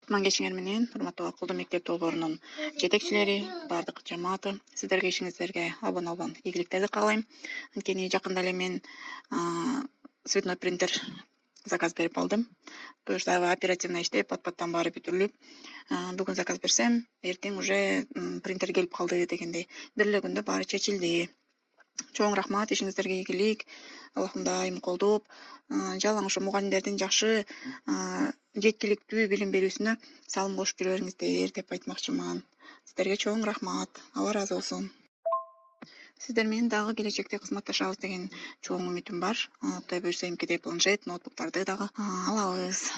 Мангешиңер менен урматтуу Акылдуу мектеп долбоорунун жетекчилери, бардык жамааты, сиздерге ишиңиздерге обон ийгиликтерди каалайм. Анткени жакында эле мен цветной принтер заказ берип алдым. Буюрса аябай оперативно иштеп, пат-паттан баары бүтүрүлүп, бүгүн заказ берсем, эртең уже принтер келип калды дегендей. Бир эле күндө баары чечилди. Чоң рахмат, ишиңиздерге ийгилик. Аллахым дайым колдоп, жалаң ошо мугалимдердин жакшы жеткиликтүү билим берүүсүнө салым кошуп жүрө бериңиздер деп айтмакчымын. Сиздерге чоң рахмат. Алла ыраазы болсун. Сиздер менен дагы келечекте кызматташабыз деген чоң үмүтүм бар. Кудай буюрса эмкидей планшет, ноутбуктарды дагы алабыз.